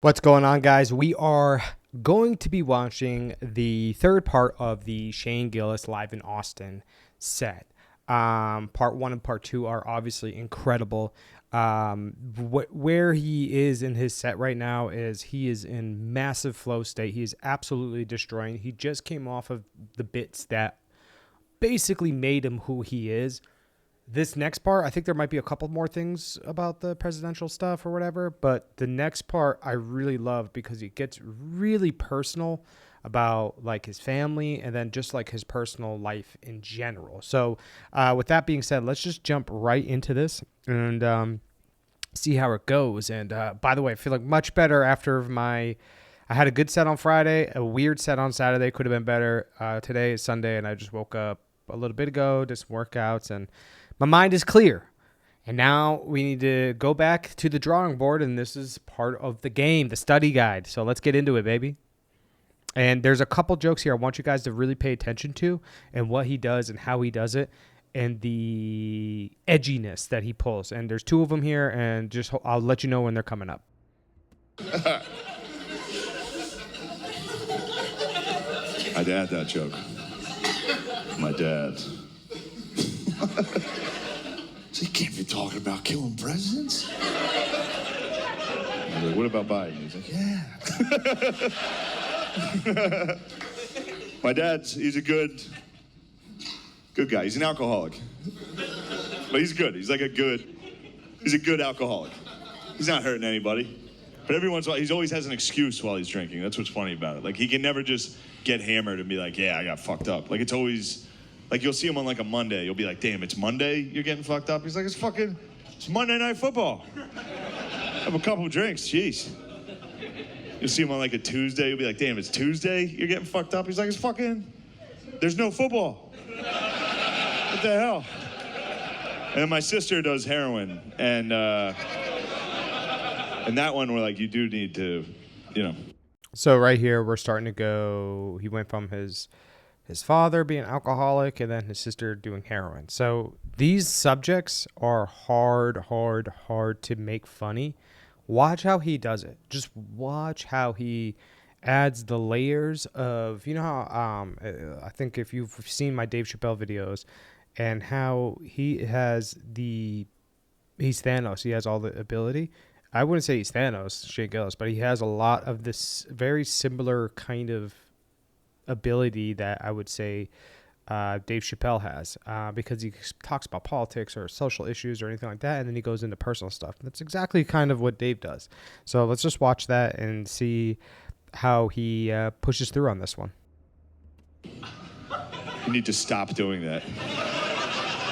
What's going on, guys? We are going to be watching the third part of the Shane Gillis Live in Austin set. Part one and part two are obviously incredible. Where he is in his set right now is he is in massive flow state. He is absolutely destroying. He just came off of the bits that basically made him who he is. This next part, I think there might be a couple more things about the presidential stuff or whatever, but the next part I really love because it gets really personal about like his family and then just like his personal life in general. So with that being said, let's just jump right into this and see how it goes. And by the way, I feel like much better after I had a good set on Friday, a weird set on Saturday, could have been better. Today is Sunday and I just woke up a little bit ago, did some workouts, and my mind is clear. And now we need to go back to the drawing board, and this is part of the game, the study guide. So let's get into it, baby. And there's a couple jokes here I want you guys to really pay attention to and what he does and how he does it and the edginess that he pulls. And there's two of them here, and just I'll let you know when they're coming up. I'd add that joke. My dad. So you can't be talking about killing presidents? I was like, what about Biden? He's like, yeah. My dad's, he's a good guy. He's an alcoholic. But he's good. He's a good alcoholic. He's not hurting anybody. But every once in a while, he always has an excuse while he's drinking. That's what's funny about it. Like, he can never just get hammered and be like, yeah, I got fucked up. Like, it's always... Like, you'll see him on, like, a Monday. You'll be like, damn, it's Monday? You're getting fucked up? He's like, it's Monday Night Football. Have a couple of drinks. Jeez. You'll see him on, like, a Tuesday. You'll be like, damn, it's Tuesday? You're getting fucked up? He's like, there's no football. What the hell? And then my sister does heroin. And that one, we're like, you do need to, So right here, we're starting to go... He went from his father being alcoholic and then his sister doing heroin. So these subjects are hard to make funny. Watch how he does it. Just watch how he adds the layers of, how I think if you've seen my Dave Chappelle videos and how he's Thanos. He has all the ability. I wouldn't say he's Thanos, Shane Gillis, but he has a lot of this very similar kind of ability that I would say Dave Chappelle has because he talks about politics or social issues or anything like that, and then he goes into personal stuff. That's exactly kind of what Dave does. So let's just watch that and see how he pushes through on this one. You need to stop doing that.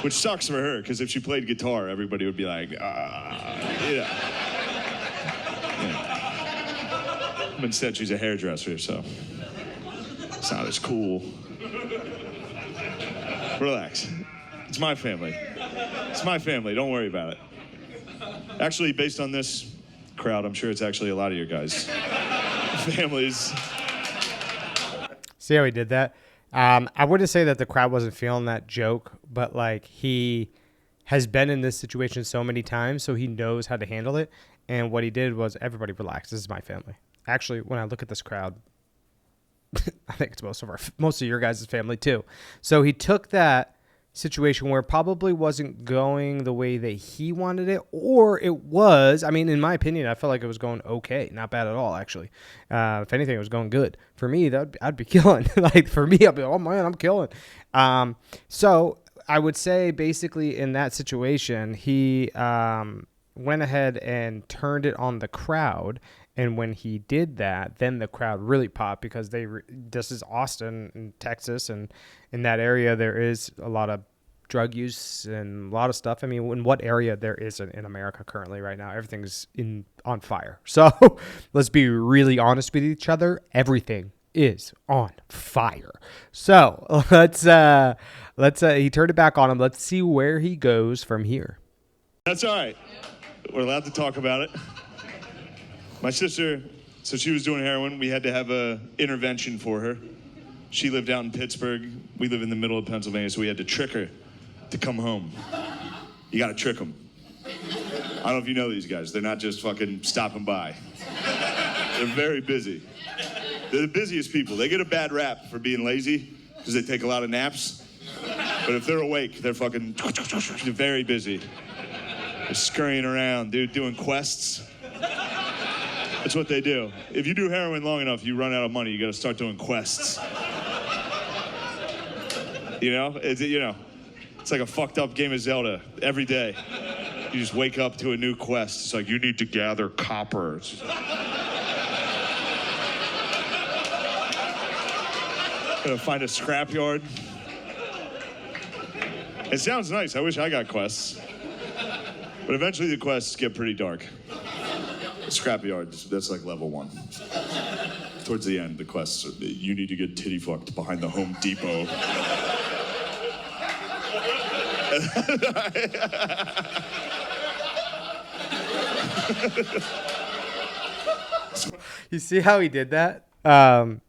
Which sucks for her, because if she played guitar, everybody would be like, yeah. But instead, she's a hairdresser, so... It's not as cool. Relax. It's my family. It's my family. Don't worry about it. Actually, based on this crowd, I'm sure it's actually a lot of your guys' families. See how he did that? I wouldn't say that the crowd wasn't feeling that joke, but like he has been in this situation so many times, so he knows how to handle it. And what he did was, everybody relax. This is my family. Actually, when I look at this crowd, I think it's most of your guys' family too. So he took that situation where it probably wasn't going the way that he wanted it, or it was. I mean, in my opinion, I felt like it was going okay, not bad at all, actually. If anything, it was going good for me. I'd be killing. Like for me, I'd be, oh man, I'm killing. So I would say basically in that situation, he went ahead and turned it on the crowd. And when he did that, then the crowd really popped because this is Austin in Texas, and in that area there is a lot of drug use and a lot of stuff. I mean, in what area there isn't in America currently right now? Everything's on fire. So let's be really honest with each other. Everything is on fire. So let's he turned it back on him. Let's see where he goes from here. That's all right. We're allowed to talk about it. My sister, so she was doing heroin. We had to have a intervention for her. She lived out in Pittsburgh. We live in the middle of Pennsylvania, so we had to trick her to come home. You got to trick them. I don't know if you know these guys. They're not just fucking stopping by. They're very busy. They're the busiest people. They get a bad rap for being lazy because they take a lot of naps. But if they're awake, they're fucking they're very busy. They're scurrying around, dude, doing quests. That's what they do. If you do heroin long enough, you run out of money. You got to start doing quests. It's like a fucked up game of Zelda every day. You just wake up to a new quest. It's like, you need to gather copper. Gotta find a scrapyard. It sounds nice. I wish I got quests. But eventually the quests get pretty dark. Scrapyard, that's like level 1. Towards the end, the quests are, you need to get titty fucked behind the Home Depot. You see how he did that?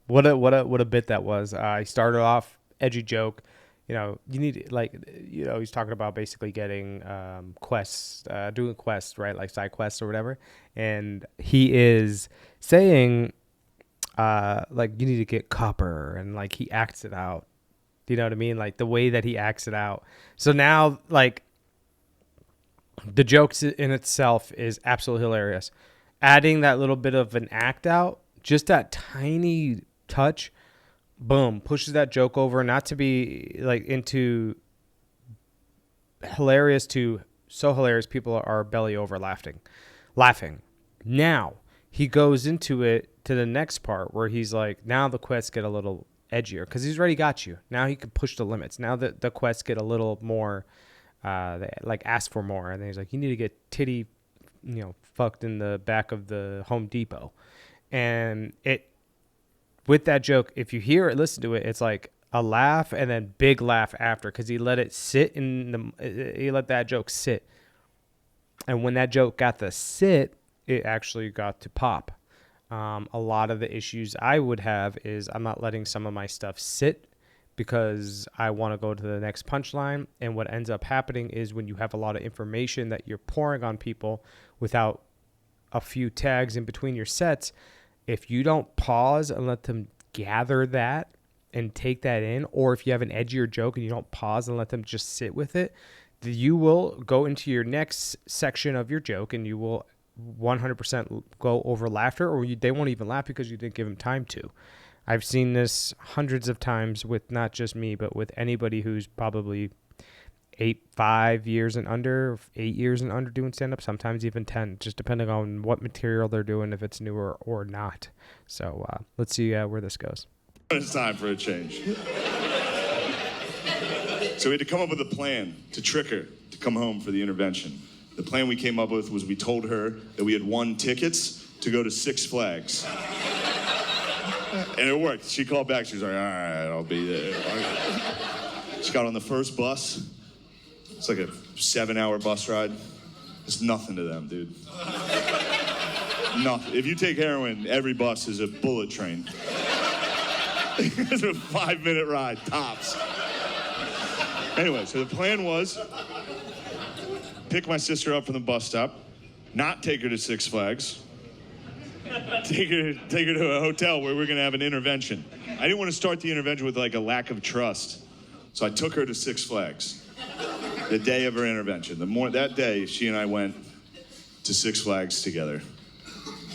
What a bit that was. He started off edgy joke. You need he's talking about basically getting quests, doing quests, right? Like side quests or whatever. And he is saying you need to get copper, and like he acts it out. Do you know what I mean? Like the way that he acts it out. So now like the jokes in itself is absolutely hilarious. Adding that little bit of an act out, just that tiny touch, boom, pushes that joke over, not to be like into hilarious to so hilarious people are belly over laughing. Now he goes into it to the next part where he's like, now the quests get a little edgier because he's already got you. Now he can push the limits. Now the quests get a little more they like ask for more, and then he's like, you need to get titty fucked in the back of the Home Depot. And it, with that joke, if you hear it, listen to it, it's like a laugh and then big laugh after, because he let it sit he let that joke sit. And when that joke got to sit, it actually got to pop. A lot of the issues I would have is I'm not letting some of my stuff sit because I want to go to the next punchline. And what ends up happening is when you have a lot of information that you're pouring on people without a few tags in between your sets, if you don't pause and let them gather that and take that in, or if you have an edgier joke and you don't pause and let them just sit with it, you will go into your next section of your joke and you will 100% go over laughter, or they won't even laugh because you didn't give them time to. I've seen this hundreds of times with not just me, but with anybody who's probably 5 years and under, 8 years and under doing stand-up, sometimes even 10, just depending on what material they're doing, if it's newer or not. So let's see where this goes. It's time for a change. So we had to come up with a plan to trick her to come home for the intervention. The plan we came up with was we told her that we had won tickets to go to Six Flags. And it worked. She called back. She was like, all right, I'll be there. She got on the first bus. It's like a 7-hour bus ride. It's nothing to them, dude. Nothing. If you take heroin, every bus is a bullet train. It's a 5-minute ride, tops. Anyway, so the plan was pick my sister up from the bus stop, not take her to Six Flags, take her to a hotel where we're gonna have an intervention. I didn't want to start the intervention with like a lack of trust, so I took her to Six Flags the day of her intervention. That day, she and I went to Six Flags together,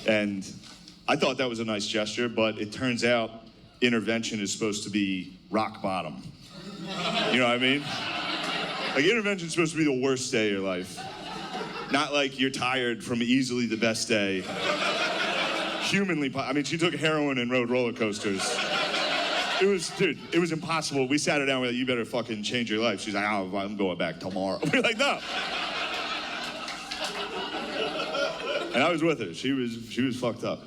and I thought that was a nice gesture, but it turns out intervention is supposed to be rock bottom. You know what I mean? Like, intervention is supposed to be the worst day of your life. Not like you're tired from easily the best day. She took heroin and rode roller coasters. It was impossible. We sat her down, we're like, you better fucking change your life. She's like, oh, I'm going back tomorrow. We're like, no. And I was with her. She was fucked up.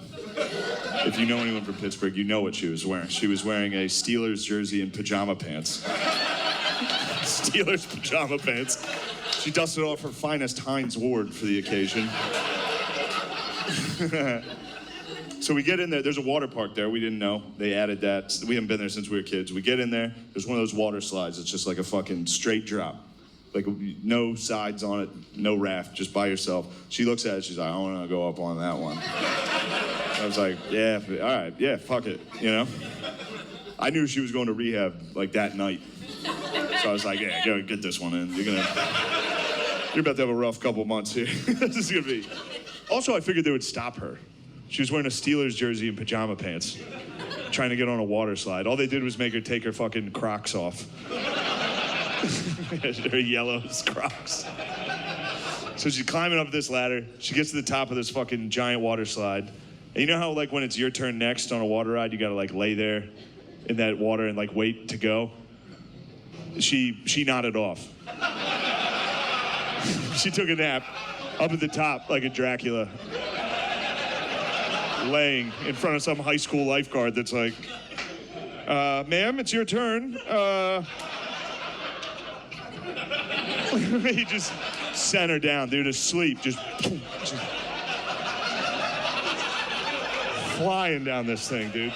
If you know anyone from Pittsburgh, you know what she was wearing. She was wearing a Steelers jersey and pajama pants. Steelers pajama pants. She dusted off her finest Heinz Ward for the occasion. So we get in there. There's a water park there. We didn't know. They added that. We haven't been there since we were kids. We get in there. There's one of those water slides. It's just like a fucking straight drop. Like, no sides on it, no raft, just by yourself. She looks at it. She's like, I want to go up on that one. I was like, yeah, all right, yeah, fuck it, you know? I knew she was going to rehab like that night. So I was like, yeah, go get this one in. You're about to have a rough couple months here. This is gonna be. Also, I figured they would stop her. She was wearing a Steelers jersey and pajama pants, trying to get on a water slide. All they did was make her take her fucking Crocs off. Her yellow Crocs. So she's climbing up this ladder. She gets to the top of this fucking giant water slide. And you know how like when it's your turn next on a water ride, you gotta like lay there in that water and like wait to go? She nodded off. She took a nap up at the top like a Dracula, laying in front of some high school lifeguard that's like, ma'am, it's your turn. He just sent her down, dude, asleep, just flying down this thing, dude.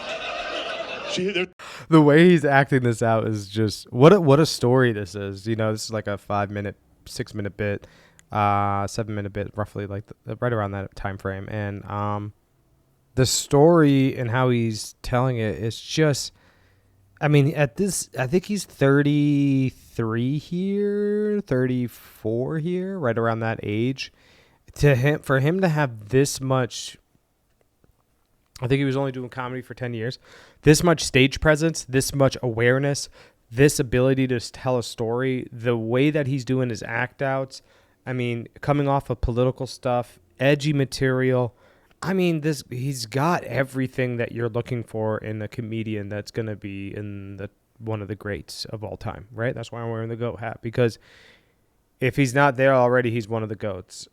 The way he's acting this out is just what a story this is. You know, this is like a 5-minute, 6-minute bit, 7-minute bit, roughly like right around that time frame. And the story and how he's telling it is just, I mean, at this, I think he's 33 here, 34 here, right around that age. For him to have this much, I think he was only doing comedy for 10 years. This much stage presence, this much awareness, this ability to tell a story, the way that he's doing his act outs. I mean, coming off of political stuff, edgy material. I mean, he's got everything that you're looking for in a comedian that's going to be in one of the greats of all time, right? That's why I'm wearing the GOAT hat, because if he's not there already, he's one of the GOATs.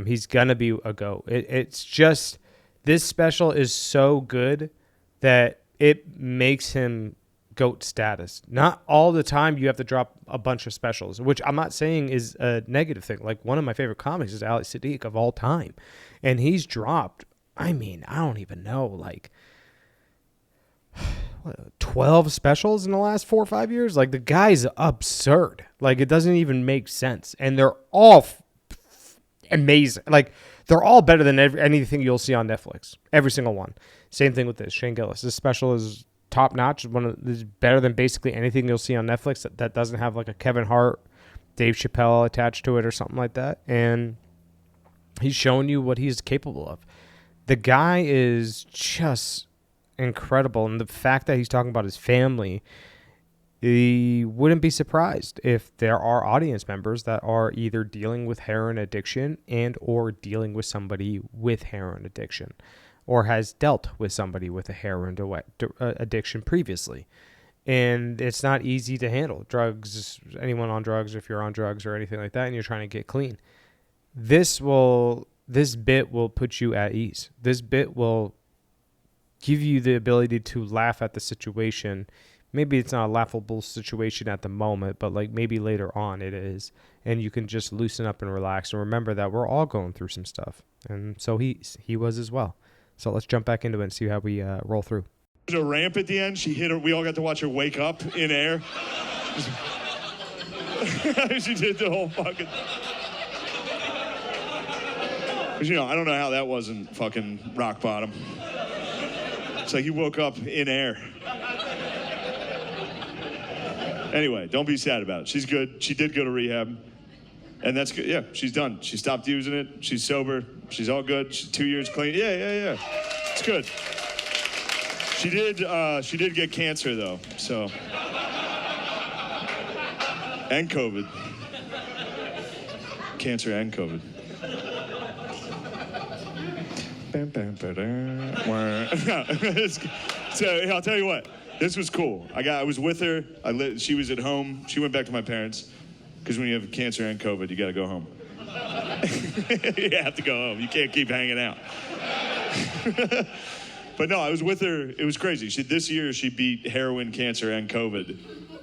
He's going to be a GOAT. It's just, this special is so good that it makes him GOAT status. Not all the time you have to drop a bunch of specials, which I'm not saying is a negative thing. Like, one of my favorite comics is Ali Siddiq of all time. And he's dropped, I mean, I don't even know, like 12 specials in the last 4 or 5 years. Like, the guy's absurd. Like, it doesn't even make sense. And they're all amazing. Like, they're all better than anything you'll see on Netflix. Every single one. Same thing with this. Shane Gillis. This special is top notch. Is better than basically anything you'll see on Netflix that doesn't have like a Kevin Hart, Dave Chappelle attached to it or something like that. And he's showing you what he's capable of. The guy is just incredible. And the fact that he's talking about his family, he wouldn't be surprised if there are audience members that are either dealing with heroin addiction and or dealing with somebody with heroin addiction, or has dealt with somebody with a heroin addiction previously. And it's not easy to handle. Drugs, anyone on drugs, if you're on drugs or anything like that, and you're trying to get clean, this bit will put you at ease. This bit will give you the ability to laugh at the situation. Maybe it's not a laughable situation at the moment, but like maybe later on it is. And you can just loosen up and relax and remember that we're all going through some stuff. And so he was as well. So let's jump back into it and see how we roll through. There's a ramp at the end. She hit her. We all got to watch her wake up in air. She did the whole fucking... Because, you know, I don't know how that wasn't fucking rock bottom. It's like you woke up in air. Anyway, don't be sad about it. She's good. She did go to rehab. And that's good. Yeah, she's done. She stopped using it. She's sober. She's all good. She's 2 years clean. Yeah. It's good. She did get cancer, though, so. And COVID. Cancer and COVID. So I'll tell you what. This was cool. I was with her. She was at home. She went back to my parents. Because when you have cancer and COVID, you got to go home. You have to go home. You can't keep hanging out. But no, I was with her. It was crazy. This year, she beat heroin, cancer, and COVID.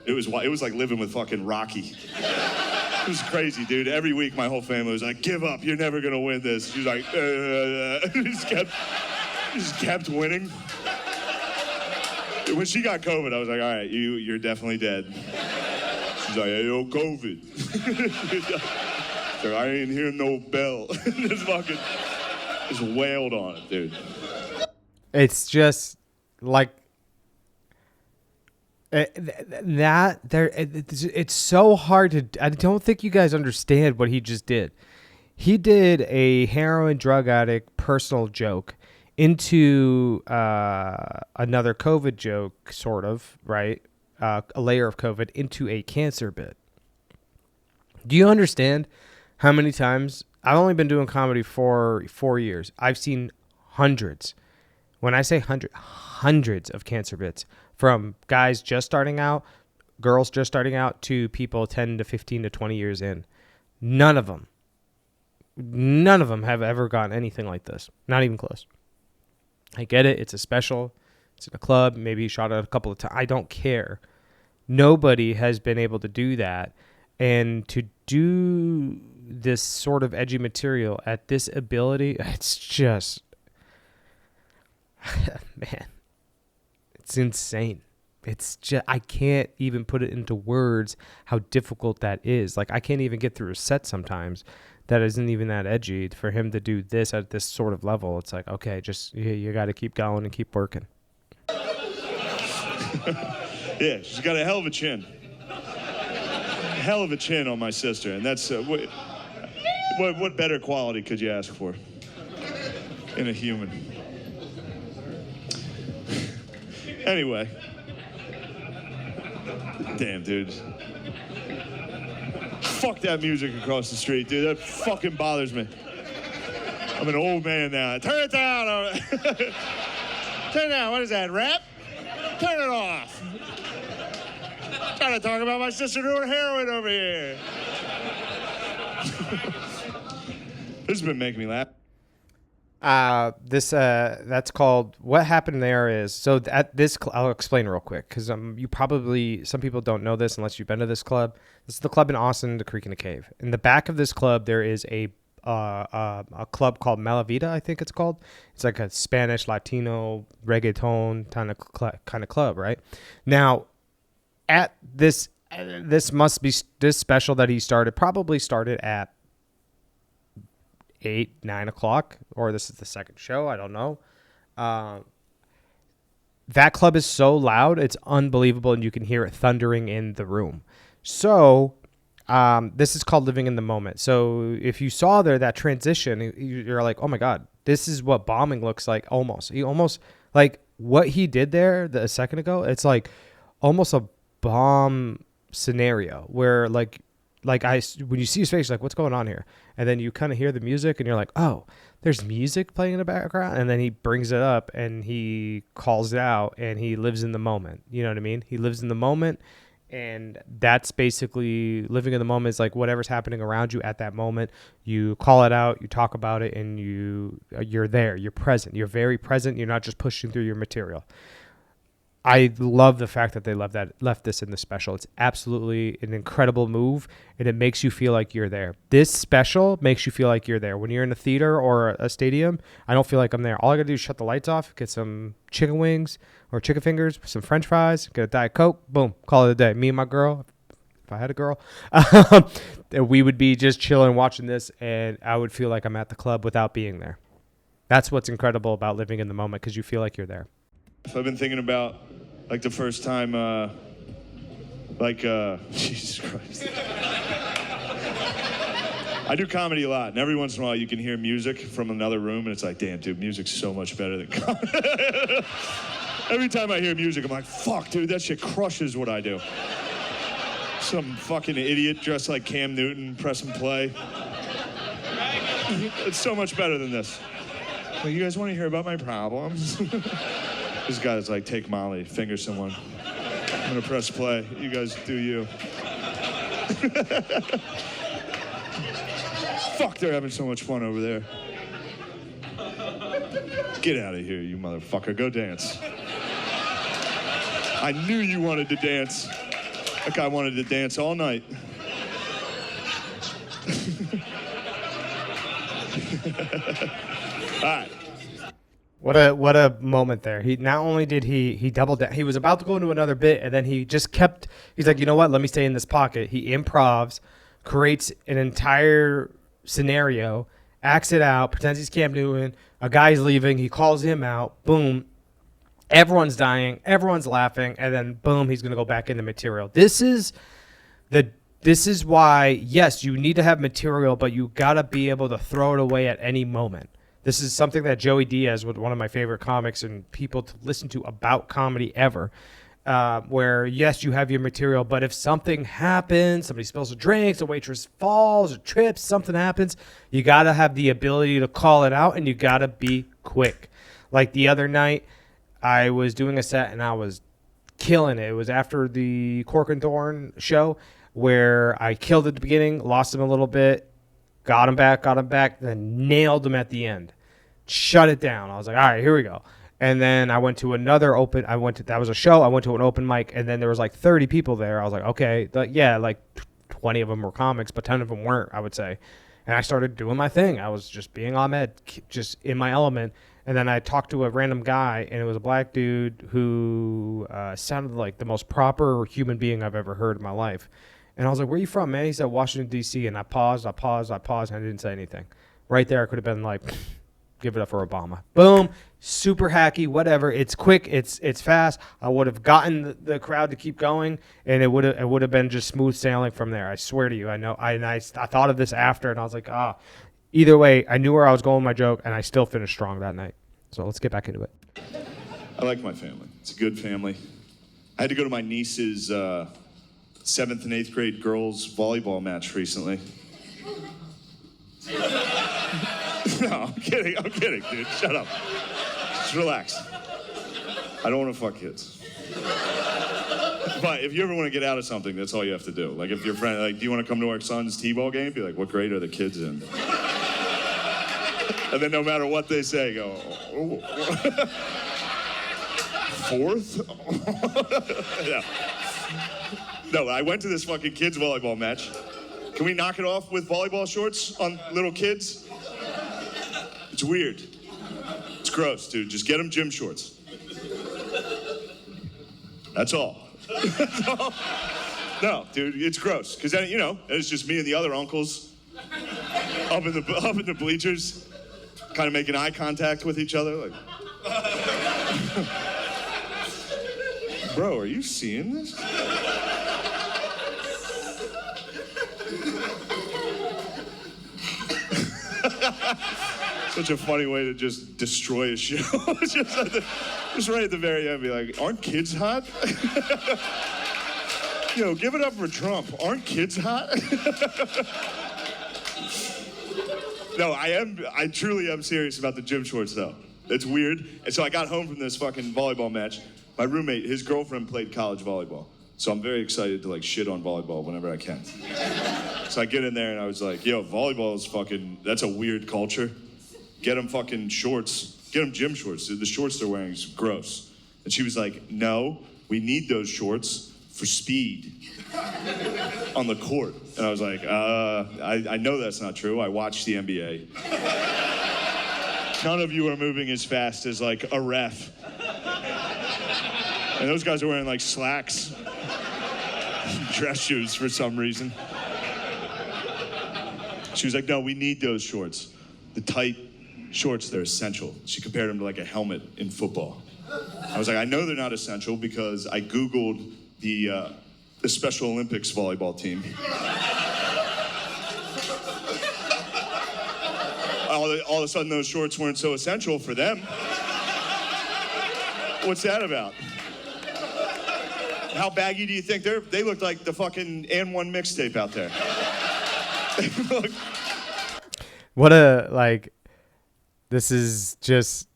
It was like living with fucking Rocky. It was crazy, dude. Every week, my whole family was like, give up. You're never going to win this. She's like, just kept winning. When she got COVID, I was like, all right, you're definitely dead. She's like, hey, yo, COVID. So I ain't hear no bell. Just wailed on it, dude. It's just like that. It's so hard to. I don't think you guys understand what he just did. He did a heroin drug addict personal joke into another COVID joke, sort of, right? A layer of COVID into a cancer bit. Do you understand how many times I've only been doing comedy for 4 years? I've seen hundreds. When I say hundreds of cancer bits from guys just starting out, girls just starting out, to people 10 to 15 to 20 years in. None of them have ever gotten anything like this. Not even close. I get it. It's a special. It's in a club. Maybe you shot it a couple of times. I don't care. Nobody has been able to do that. And to do this sort of edgy material at this ability, it's just, man, it's insane. It's just, I can't even put it into words how difficult that is. Like, I can't even get through a set sometimes that isn't even that edgy. For him to do this at this sort of level, it's like, okay, just, you got to keep going and keep working. Yeah, she's got a hell of a chin. Hell of a chin on my sister, and that's what better quality could you ask for in a human? Anyway, damn, dude. Fuck that music across the street, dude. That fucking bothers me. I'm an old man now. Turn it down. Turn it down. What is that, rap? Turn it off. Trying to talk about my sister doing heroin over here. This has been making me laugh. That's called, what happened there is, so at this, I'll explain real quick, because some people don't know this unless you've been to this club. This is the club in Austin, the Creek and the Cave. In the back of this club, there is a club called Malavita, I think it's called. It's like a Spanish, Latino, reggaeton kind of club, right? Now, at this special that he probably started at 8-9 o'clock, or this is the second show, I don't know. That club is so loud, it's unbelievable, and you can hear it thundering in the room. So this is called living in the moment. So if you saw there that transition, you're like, oh my God, this is what bombing looks like. He almost like what he did there a second ago. It's like almost a bomb scenario where like when you see his face, you're like, what's going on here? And then you kind of hear the music and you're like, oh, there's music playing in the background. And then he brings it up and he calls it out and he lives in the moment. You know what I mean? He lives in the moment. And that's basically living in the moment, is like whatever's happening around you at that moment, you call it out, you talk about it, and you're there, you're present. You're very present. You're not just pushing through your material. I love the fact that they left this in the special. It's absolutely an incredible move, and it makes you feel like you're there. This special makes you feel like you're there. When you're in a theater or a stadium, I don't feel like I'm there. All I got to do is shut the lights off, get some chicken wings or chicken fingers, some French fries, get a Diet Coke, boom, call it a day. Me and my girl, if I had a girl, we would be just chilling watching this, and I would feel like I'm at the club without being there. That's what's incredible about living in the moment, because you feel like you're there. I've been thinking about, like, the first time, Jesus Christ. I do comedy a lot, and every once in a while you can hear music from another room, and it's like, damn, dude, music's so much better than comedy. Every time I hear music, I'm like, fuck, dude, that shit crushes what I do. Some fucking idiot dressed like Cam Newton pressing play. It's so much better than this. Well, you guys want to hear about my problems? This guy's like, take Molly, finger someone. I'm gonna press play. You guys do you. Fuck, they're having so much fun over there. Get out of here, you motherfucker. Go dance. I knew you wanted to dance. That guy wanted to dance all night. All right. What a moment there. He not only did he doubled down, he was about to go into another bit, and then he just kept, he's like, you know what, let me stay in this pocket. He improvs, creates an entire scenario, acts it out, pretends he's Cam Newton. A guy's leaving. He calls him out. Boom. Everyone's dying. Everyone's laughing. And then, boom, he's going to go back into material. This is why, yes, you need to have material, but you got to be able to throw it away at any moment. This is something that Joey Diaz, was one of my favorite comics and people to listen to about comedy ever, where, yes, you have your material, but if something happens, somebody spills a drink, a waitress falls or trips, something happens, you got to have the ability to call it out, and you got to be quick. Like the other night, I was doing a set, and I was killing it. It was after the Cork and Thorn show, where I killed at the beginning, lost him a little bit, got him back, then nailed him at the end. Shut it down. I was like, all right, here we go. And then I went to another that was a show. I went to an open mic, and then there was like 30 people there. I was like, okay, like 20 of them were comics, but 10 of them weren't, I would say. And I started doing my thing. I was just being Ahmed, just in my element. And then I talked to a random guy, and it was a black dude who sounded like the most proper human being I've ever heard in my life. And I was like, where are you from, man? He said, Washington, D.C. And I paused, and I didn't say anything. Right there, I could have been like, give it up for Obama. Boom. Super hacky, whatever. It's quick. It's fast. I would have gotten the crowd to keep going, and it would have been just smooth sailing from there. I swear to you. I know. I thought of this after, and I was like, Either way, I knew where I was going with my joke, and I still finished strong that night. So let's get back into it. I like my family. It's a good family. I had to go to my niece's 7th and 8th grade girls volleyball match recently. No, I'm kidding, dude. Shut up. Just relax. I don't want to fuck kids. But if you ever want to get out of something, that's all you have to do. Like if your friend, like, do you want to come to our son's t-ball game? Be like, what grade are the kids in? And then no matter what they say, go, fourth? Yeah. No, I went to this fucking kids volleyball match. Can we knock it off with volleyball shorts on little kids? It's weird. It's gross, dude. Just get them gym shorts. That's all. No, dude, it's gross. Because then, it's just me and the other uncles up in the bleachers, kind of making eye contact with each other. Like, bro, are you seeing this? Such a funny way to just destroy a show. just right at the very end, be like, aren't kids hot? Give it up for Trump. Aren't kids hot? No, I truly am serious about the gym shorts, though. It's weird. And so I got home from this fucking volleyball match. My roommate, his girlfriend played college volleyball. So I'm very excited to, shit on volleyball whenever I can. So I get in there, and I was like, yo, volleyball is that's a weird culture. Get them fucking shorts. Get them gym shorts. The shorts they're wearing is gross. And she was like, no, we need those shorts for speed on the court. And I was like, I know that's not true. I watch the NBA. None of you are moving as fast as, a ref. And those guys are wearing, slacks. Dress shoes for some reason. She was like, no, we need those shorts. The tight shorts, they're essential. She compared them to a helmet in football. I was like, I know they're not essential because I Googled the Special Olympics volleyball team. All of a sudden, those shorts weren't so essential for them. What's that about? How baggy do you think they look like the fucking And One mixtape out there? This is just,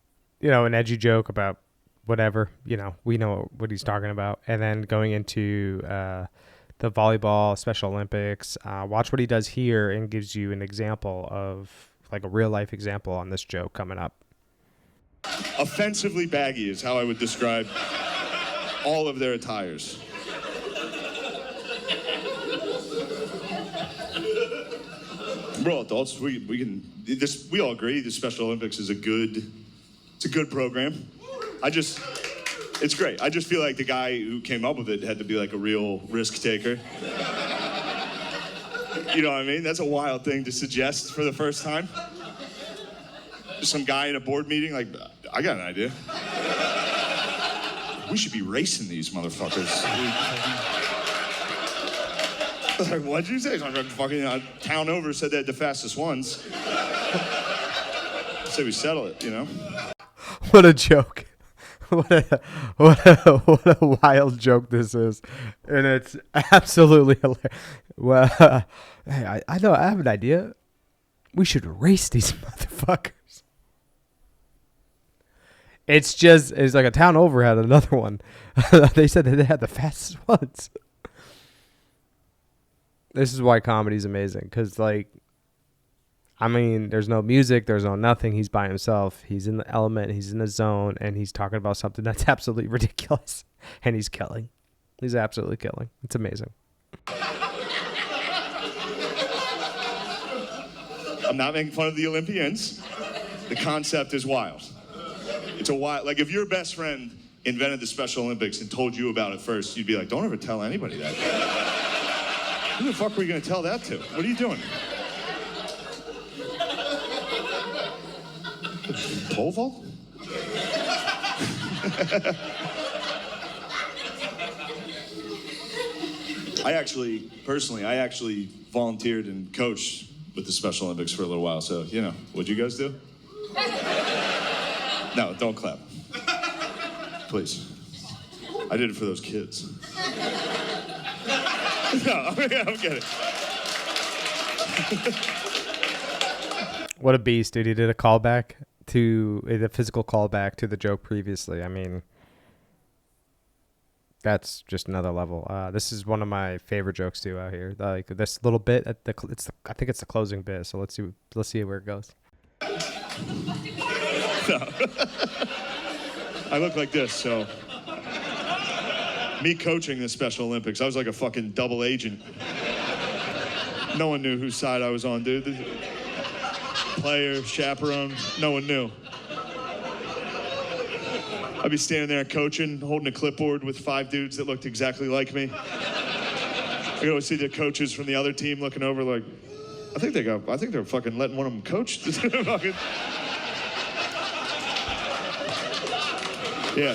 an edgy joke about whatever, we know what he's talking about. And then going into the volleyball Special Olympics, watch what he does here and gives you an example of, a real life example on this joke coming up. Offensively baggy is how I would describe all of their attires. We're all adults. We all agree the Special Olympics is a good program. It's great. I just feel like the guy who came up with it had to be a real risk taker. You know what I mean? That's a wild thing to suggest for the first time. some guy in a board meeting, like, I got an idea. We should be racing these motherfuckers. Like, what'd you say? So I'm fucking town over said they had the fastest ones. Say we settle it, you know? What a joke. What a wild joke this is. And it's absolutely hilarious. Well, hey, I know, I have an idea. We should race these motherfuckers. It's like a town over had another one. They said that they had the fastest ones. This is why comedy's amazing. Because, like, I mean, there's no music, there's no nothing. He's by himself. He's in the element. He's in the zone. And he's talking about something that's absolutely ridiculous. And he's killing. He's absolutely killing. It's amazing. I'm not making fun of the Olympians. The concept is wild. It's a wild, like if your best friend invented the Special Olympics and told you about it first, you'd be like, don't ever tell anybody that. Who the fuck were you gonna tell that to? What are you doing? Pole vault? I actually volunteered and coached with the Special Olympics for a little while, so, you know, what'd you guys do? No, don't clap. Please. I did it for those kids. No, I'm kidding. What a beast, dude. He did a callback to the physical callback to the joke previously. I mean, that's just another level. This is one of my favorite jokes too out here. Like this little bit at I think it's the closing bit. So let's see where it goes. No. I look like this, so me coaching the Special Olympics, I was like a fucking double agent. No one knew whose side I was on, dude. Player, chaperone, no one knew. I'd be standing there coaching, holding a clipboard with 5 dudes that looked exactly like me. I could always see the coaches from the other team looking over like, I think they're fucking letting one of them coach. Yeah.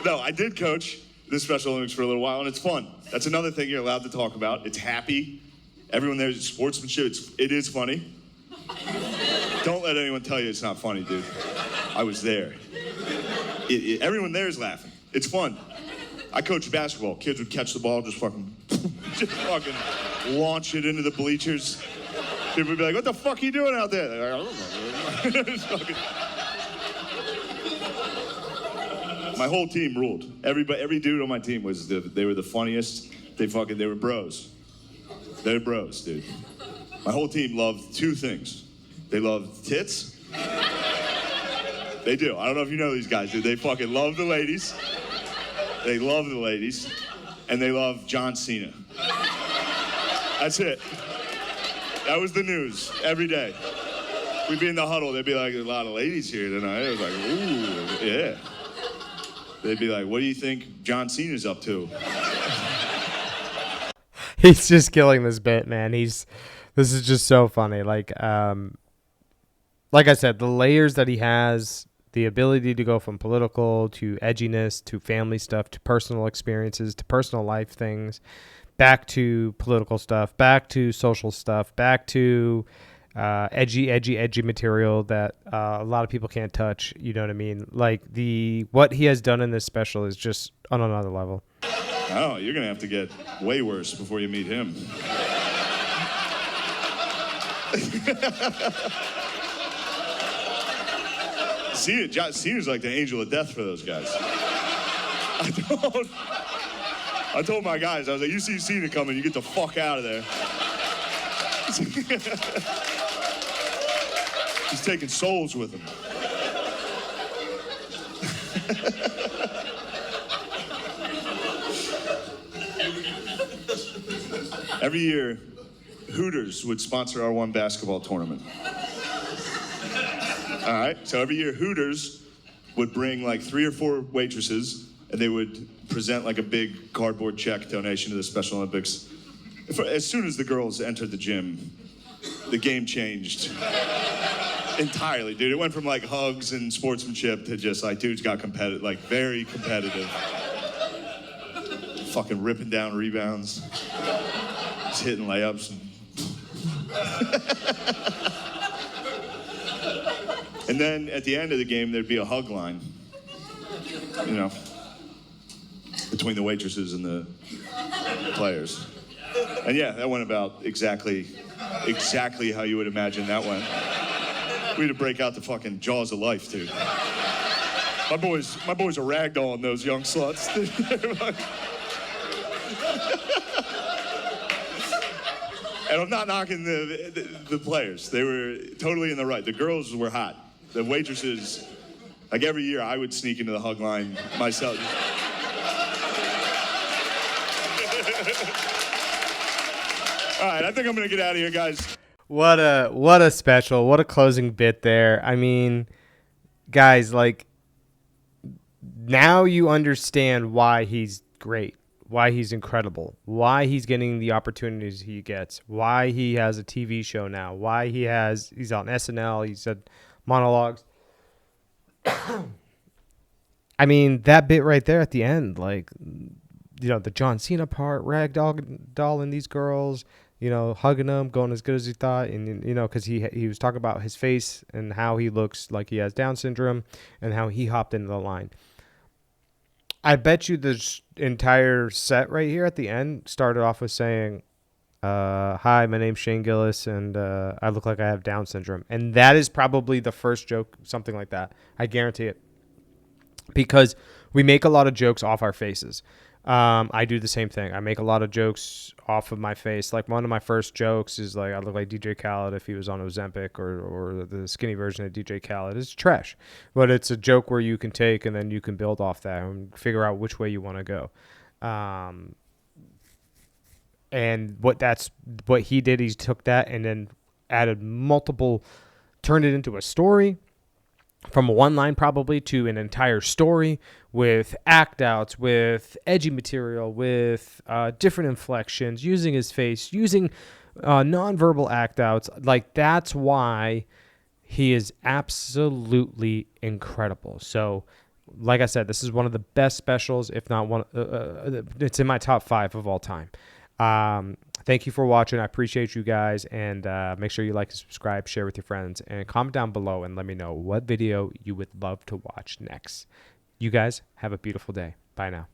No, I did coach the Special Olympics for a little while, and it's fun. That's another thing you're allowed to talk about. It's happy. Everyone there is sportsmanship. It is funny. Don't let anyone tell you it's not funny, dude. I was there. Everyone there is laughing. It's fun. I coached basketball. Kids would catch the ball, just fucking launch it into the bleachers. People would be like, "What the fuck are you doing out there?" Like, I don't know. My whole team ruled. Every dude on my team they were the funniest. They were bros. They were bros, dude. My whole team loved 2 things. They loved tits. They do. I don't know if you know these guys, dude. They fucking love the ladies. They love the ladies. And they love John Cena. That's it. That was the news every day. We'd be in the huddle. They'd be like, "There's a lot of ladies here tonight." I was like, "Ooh, yeah." They'd be like, "What do you think John Cena's up to?" He's just killing this bit, man. This is just so funny. Like I said, the layers that he has, the ability to go from political to edginess to family stuff to personal experiences to personal life things, back to political stuff, back to social stuff, back to edgy material that a lot of people can't touch. You know what I mean? Like what he has done in this special is just on another level. Oh, you're gonna have to get way worse before you meet him. Cena's like the angel of death for those guys. I told my guys, I was like, you see Cena coming, you get the fuck out of there. He's taking souls with him. Every year, Hooters would sponsor our one basketball tournament. All right, so every year Hooters would bring like 3 or 4 waitresses, and they would present like a big cardboard check donation to the Special Olympics. As soon as the girls entered the gym, the game changed Entirely, dude. It went from like hugs and sportsmanship to just like dudes got competitive, like very competitive. Fucking ripping down rebounds, just hitting layups. And then at the end of the game, there'd be a hug line, you know, between the waitresses and the players. And yeah, that went about exactly how you would imagine that went. We had to break out the fucking jaws of life, dude. My boys are ragdolling those young sluts. And I'm not knocking the players. They were totally in the right. The girls were hot. The waitresses, like every year, I would sneak into the hug line myself. All right, I think I'm gonna get out of here, guys. What a special, what a closing bit there. I mean, guys, like, now you understand why he's great, why he's incredible, why he's getting the opportunities he gets, why he has a TV show now, why he's on SNL, he's said monologues. I mean, that bit right there at the end, like, you know, the John Cena part, ragdolling these girls, you know, hugging them, going as good as he thought. And, you know, because he was talking about his face and how he looks like he has Down syndrome and how he hopped into the line. I bet you this entire set right here at the end started off with saying, hi, my name's Shane Gillis, and I look like I have Down syndrome. And that is probably the first joke, something like that. I guarantee it. Because we make a lot of jokes off our faces. I do the same thing. I make a lot of jokes off of my face. Like, one of my first jokes is like, I look like DJ Khaled if he was on Ozempic, or the skinny version of DJ Khaled. It's trash, but it's a joke where you can take and then you can build off that and figure out which way you want to go. And what he did, he took that and then added turned it into a story. From a one line probably to an entire story with act outs, with edgy material, with different inflections, using his face, using nonverbal act outs. Like, that's why he is absolutely incredible. So, like I said, this is one of the best specials, if not one. It's in my top 5 of all time. Thank you for watching. I appreciate you guys, and make sure you like and subscribe, share with your friends, and comment down below and let me know what video you would love to watch next. You guys have a beautiful day. Bye now.